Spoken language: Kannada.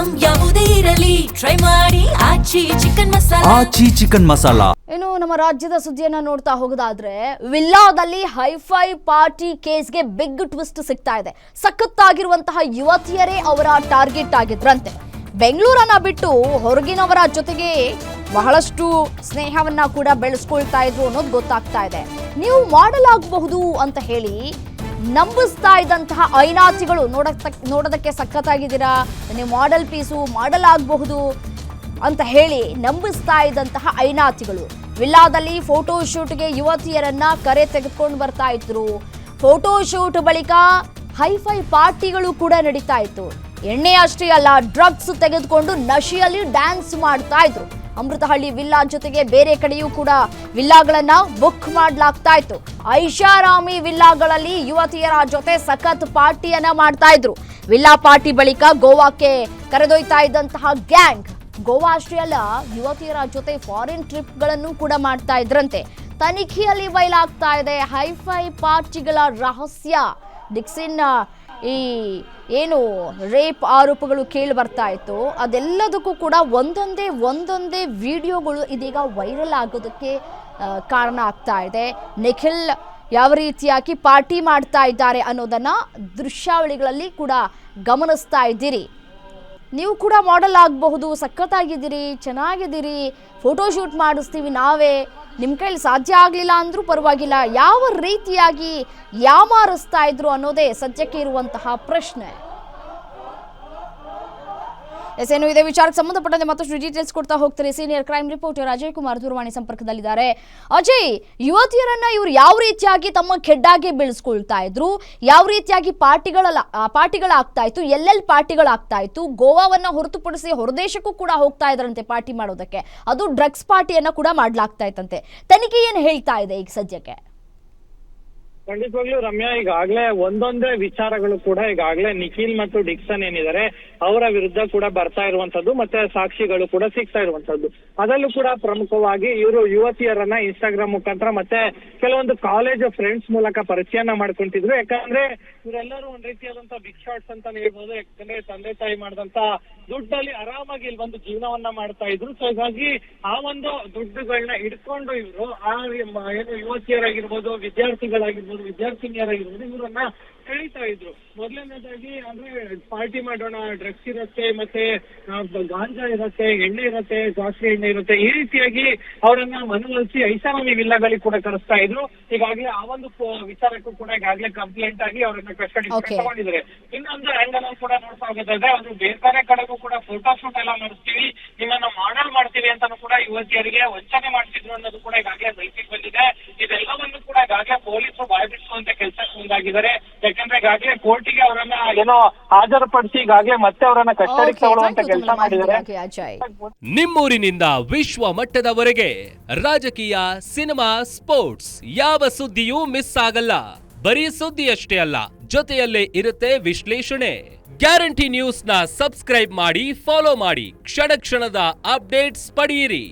ಐಟಂ ಯಾವುದೇ ಇರಲಿ ಟ್ರೈ ಮಾಡಿ ಆಚಿ ಚಿಕನ್ ಮಸಾಲಾ. ಇನ್ನು ನಮ್ಮ ರಾಜ್ಯದ ಸುದ್ದಿಯನ್ನ ನೋಡ್ತಾ ಹೋಗೋದಾದ್ರೆ, ವಿಲ್ಲಾದಲ್ಲಿ ಹೈಫೈ ಪಾರ್ಟಿ ಕೇಸ್ಗೆ ಬಿಗ್ ಟ್ವಿಸ್ಟ್ ಸಿಗ್ತಾ ಇದೆ. ಸಖತ್ತಾಗಿರುವಂತಹ ಯುವತಿಯರೇ ಅವರ ಟಾರ್ಗೆಟ್ ಆಗಿದ್ರಂತೆ. ಬೆಂಗಳೂರನ್ನ ಬಿಟ್ಟು ಹೊರಗಿನವರ ಜೊತೆಗೆ ಬಹಳಷ್ಟು ಸ್ನೇಹವನ್ನ ಕೂಡ ಬೆಳೆಸ್ಕೊಳ್ತಾ ಇದ್ರು ಅನ್ನೋದು ಗೊತ್ತಾಗ್ತಾ ಇದೆ. ನೀವು ಮಾಡೆಲ್ ಆಗಬಹುದು ಅಂತ ಹೇಳಿ ನಂಬಿಸ್ತಾ ಇದ್ದಂತಹ ಐನಾತಿಗಳು, ನೋಡೋದಕ್ಕೆ ಸಖತ್ತಾಗಿದ್ದೀರಾ, ನೀವು ಮಾಡೆಲ್ ಪೀಸು, ಮಾಡೆಲ್ ಆಗಬಹುದು ಅಂತ ಹೇಳಿ ನಂಬಿಸ್ತಾ ಇದ್ದಂತಹ ಐನಾತಿಗಳು ವಿಲ್ಲಾದಲ್ಲಿ ಫೋಟೋ ಶೂಟ್ಗೆ ಯುವತಿಯರನ್ನ ಕರೆ ತೆಗೆದುಕೊಂಡು ಬರ್ತಾ ಇದ್ರು. ಫೋಟೋ ಶೂಟ್ ಬಳಿಕ ಹೈಫೈ ಪಾರ್ಟಿಗಳು ಕೂಡ ನಡೀತಾ ಇತ್ತು. ಎಣ್ಣೆ ಅಷ್ಟೇ ಅಲ್ಲ, ಡ್ರಗ್ಸ್ ತೆಗೆದುಕೊಂಡು ನಶೆಯಲ್ಲಿ ಡ್ಯಾನ್ಸ್ ಮಾಡ್ತಾ ಇದ್ರು. ಅಮೃತಹಳ್ಳಿ ವಿಲ್ಲಾ ಜೊತೆಗೆ ಬೇರೆ ಕಡೆಯೂ ಕೂಡ ವಿಲ್ಲಾಗಳನ್ನ ಬುಕ್ ಮಾಡಲಾಗ್ತಾ ಇತ್ತು. ಐಷಾರಾಮಿ ವಿಲ್ಲಾಗಳಲ್ಲಿ ಯುವತಿಯರ ಜೊತೆ ಸಖತ್ ಪಾರ್ಟಿಯನ್ನ ಮಾಡ್ತಾ ಇದ್ರು. ವಿಲ್ಲಾ ಪಾರ್ಟಿ ಬಳಿಕ ಗೋವಾಕ್ಕೆ ಕರೆದೊಯ್ತಾ ಇದ್ದಂತಹ ಗ್ಯಾಂಗ್ ಗೋವಾ ಅಷ್ಟೇ ಅಲ್ಲ, ಯುವತಿಯರ ಜೊತೆ ಫಾರಿನ್ ಟ್ರಿಪ್ಗಳನ್ನು ಕೂಡ ಮಾಡ್ತಾ ಇದ್ರಂತೆ. ತನಿಖೆಯಲ್ಲಿ ಬಯಲಾಗ್ತಾ ಇದೆ ಹೈಫೈ ಪಾರ್ಟಿಗಳ ರಹಸ್ಯ. ಡಿಕ್ಸಿನ್ ಈ ಏನು ರೇಪ್ ಆರೋಪಗಳು ಕೇಳಿ ಬರ್ತಾ ಇತ್ತು, ಅದೆಲ್ಲದಕ್ಕೂ ಕೂಡ ಒಂದೊಂದೇ ವಿಡಿಯೋಗಳು ಇದೀಗ ವೈರಲ್ ಆಗೋದಕ್ಕೆ ಕಾರಣ ಆಗ್ತಾ ಇದೆ. ನಿಖಿಲ್ ಯಾವ ರೀತಿಯಾಗಿ ಪಾರ್ಟಿ ಮಾಡ್ತಾ ಇದ್ದಾರೆ ಅನ್ನೋದನ್ನ ದೃಶ್ಯಾವಳಿಗಳಲ್ಲಿ ಕೂಡ ಗಮನಿಸ್ತಾ ಇದ್ದೀರಿ. ನೀವು ಕೂಡ ಮಾಡೆಲ್ ಆಗಬಹುದು, ಸಖತ್ತಾಗಿದ್ದೀರಿ, ಚೆನ್ನಾಗಿದ್ದೀರಿ, ಫೋಟೋ ಶೂಟ್ ಮಾಡಿಸ್ತೀವಿ ನಾವೇ, ನಿಮ್ಮ ಕೈಲಿ ಸಾಧ್ಯ ಆಗಲಿಲ್ಲ ಅಂದರೂ ಪರವಾಗಿಲ್ಲ, ಯಾವ ರೀತಿಯಾಗಿ ಯಾಮಾರಿಸ್ತಾ ಇದ್ರು ಅನ್ನೋದೇ ಸದ್ಯಕ್ಕೆ ಇರುವಂತಹ ಪ್ರಶ್ನೆ. ಏನು ಇದೇ ವಿಚಾರಕ್ಕೆ ಸಂಬಂಧಪಟ್ಟಂತೆ ಮತ್ತಷ್ಟು ಡೀಟೇಲ್ಸ್ ಕೊಡ್ತಾ ಹೋಗ್ತಾರೆ senior crime reporter Ajay Kumar ದೂರವಾಣಿ ಸಂಪರ್ಕದಲ್ಲಿದ್ದಾರೆ. ಅಜಯ್, ಯುವತಿಯರನ್ನ ಇವರು ಯಾವ ರೀತಿಯಾಗಿ ತಮ್ಮ ಖೆಡ್ಡಾಗೆ ಬೆಳೆಸ್ಕೊಳ್ತಾ ಇದ್ರು, ಯಾವ ರೀತಿಯಾಗಿ ಪಾರ್ಟಿಗಳಾಗ್ತಾ ಇತ್ತು, ಎಲ್ಲೆಲ್ಲಿ ಪಾರ್ಟಿಗಳಾಗ್ತಾ ಇತ್ತು, ಗೋವಾವನ್ನ ಹೊರತುಪಡಿಸಿ ಹೊರದೇಶಕ್ಕೂ ಕೂಡ ಹೋಗ್ತಾ ಇದ್ರಂತೆ ಪಾರ್ಟಿ ಮಾಡೋದಕ್ಕೆ, ಅದು ಡ್ರಗ್ಸ್ ಪಾರ್ಟಿಯನ್ನ ಕೂಡ ಮಾಡ್ಲಾಗ್ತಾ ಇತ್ತಂತೆ. ತನಿಖೆ ಏನು ಹೇಳ್ತಾ ಇದೆ ಈಗ ಸದ್ಯಕ್ಕೆ? ಖಂಡಿತವಾಗ್ಲೂ ರಮ್ಯಾ, ಈಗಾಗಲೇ ಒಂದೊಂದೇ ವಿಚಾರಗಳು ಕೂಡ ಈಗಾಗಲೇ ನಿಖಿಲ್ ಮತ್ತು ಡಿಕ್ಸನ್ ಏನಿದ್ದಾರೆ ಅವರ ವಿರುದ್ಧ ಕೂಡ ಬರ್ತಾ ಇರುವಂತದ್ದು, ಮತ್ತೆ ಸಾಕ್ಷಿಗಳು ಕೂಡ ಸಿಗ್ತಾ ಇರುವಂತದ್ದು. ಅದರಲ್ಲೂ ಕೂಡ ಪ್ರಮುಖವಾಗಿ ಇವರು ಯುವತಿಯರನ್ನ ಇನ್ಸ್ಟಾಗ್ರಾಮ್ ಮುಖಾಂತರ ಮತ್ತೆ ಕೆಲವೊಂದು ಕಾಲೇಜ್ ಫ್ರೆಂಡ್ಸ್ ಮೂಲಕ ಪರಿಚಯನ ಮಾಡ್ಕೊಂತಿದ್ರು. ಯಾಕಂದ್ರೆ ಇವರೆಲ್ಲರೂ ಒಂದ್ ರೀತಿಯಾದಂತಹ ಬಿಗ್ ಶಾಟ್ಸ್ ಅಂತಾನೆ ಹೇಳ್ಬೋದು. ಯಾಕಂದ್ರೆ ತಂದೆ ತಾಯಿ ಮಾಡಿದಂತ ದುಡ್ಡಲ್ಲಿ ಆರಾಮಾಗಿ ಇಲ್ಲಿ ಒಂದು ಜೀವನವನ್ನ ಮಾಡ್ತಾ ಇದ್ರು. ಸೊ ಹೀಗಾಗಿ ಆ ಒಂದು ದುಡ್ಡುಗಳನ್ನ ಇಟ್ಕೊಂಡು ಇವರು ಏನು ಯುವತಿಯರಾಗಿರ್ಬೋದು, ವಿದ್ಯಾರ್ಥಿನಿಯರಾಗಿರ್ಬೋದು ಇವರನ್ನ ಕಳೀತಾ ಇದ್ರು. ಮೊದಲನೇದಾಗಿ ಅಂದ್ರೆ ಪಾರ್ಟಿ ಮಾಡೋಣ, ಡ್ರಗ್ಸ್ ಇರುತ್ತೆ, ಮತ್ತೆ ಗಾಂಜಾ ಇರುತ್ತೆ, ಎಣ್ಣೆ ಇರುತ್ತೆ, ಕಾಸ್ಟ್ಲಿ ಎಣ್ಣೆ ಇರುತ್ತೆ, ಈ ರೀತಿಯಾಗಿ ಅವರನ್ನ ಮನವೊಲಿಸಿ ಐಷಾರಾಮಿ ವಿಲ್ಲಾಗಳಿಗೆ ಕೂಡ ಕಳಿಸ್ತಾ ಇದ್ರು. ಈಗಾಗಲೇ ಆ ಒಂದು ವಿಚಾರಕ್ಕೂ ಕೂಡ ಈಗಾಗಲೇ ಕಂಪ್ಲೇಂಟ್ ಆಗಿ ಅವರನ್ನ ಕಸ್ಟಡಿ ತಗೊಂಡಿದ್ದಾರೆ. ಇನ್ನೊಂದು ಆಂಗಲ್ ಕೂಡ ನೋಡ್ತಾ ಹೋಗೋದಾದ್ರೆ ಅವರು ಬೇರೆ ಕಡೆಗೂ ಕೂಡ ಫೋಟೋ ಶೂಟ್ ಎಲ್ಲ ಮಾಡಿಸ್ತೀವಿ, ನಿಮ್ಮನ್ನ ಮಾಡೆಲ್ ಮಾಡ್ತೀವಿ ಅಂತಾನು ಕೂಡ ಯುವತಿಯರಿಗೆ ವಂಚನೆ ಮಾಡ್ತಿದ್ರು ಅನ್ನೋದು ಕೂಡ ಈಗಾಗಲೇ ಬೆಳಕಿಗೆ ಬಂದಿದೆ. ಇದೆಲ್ಲವನ್ನು ಕೂಡ ಈಗಾಗಲೇ ಪೊಲೀಸರು ಬಾಯ್ಬಿಡಿಸುವಂತ ಕೆಲಸಕ್ಕೆ ಮುಂದಾಗಿದ್ದಾರೆ. ಯಾಕಂದ್ರೆ ಈಗಾಗಲೇ ಕೋರ್ಟಿಗೆ ಅವರನ್ನ ಏನೋ ಹಾಜರುಪಡಿಸಿ ಈಗಾಗಲೇ ಮತ್ತೆ ಅವರನ್ನ ಕಸ್ಟಡಿಗೆ ತಗೊಳ್ಳುವಂತ ಕೆಲಸ ಮಾಡಿದ್ದಾರೆ. ನಿಮ್ಮೂರಿನಿಂದ ವಿಶ್ವ ಮಟ್ಟದವರೆಗೆ ರಾಜಕೀಯ, ಸಿನಿಮಾ, ಸ್ಪೋರ್ಟ್ಸ್ ಯಾವ ಸುದ್ದಿಯೂ ಮಿಸ್ ಆಗಲ್ಲ. ಬರೀ ಸುದ್ದಿ ಅಷ್ಟೇ ಅಲ್ಲ, ಜೊತೆಯಲ್ಲೇ ಇರುತ್ತೆ ವಿಶ್ಲೇಷಣೆ. ಗ್ಯಾರಂಟಿ ನ್ಯೂಸ್ ನ ಸಬ್ಸ್ಕ್ರೈಬ್ ಮಾಡಿ, ಫಾಲೋ ಮಾಡಿ, ಕ್ಷಣ ಕ್ಷಣದ ಅಪ್ಡೇಟ್ಸ್ ಪಡೆಯಿರಿ.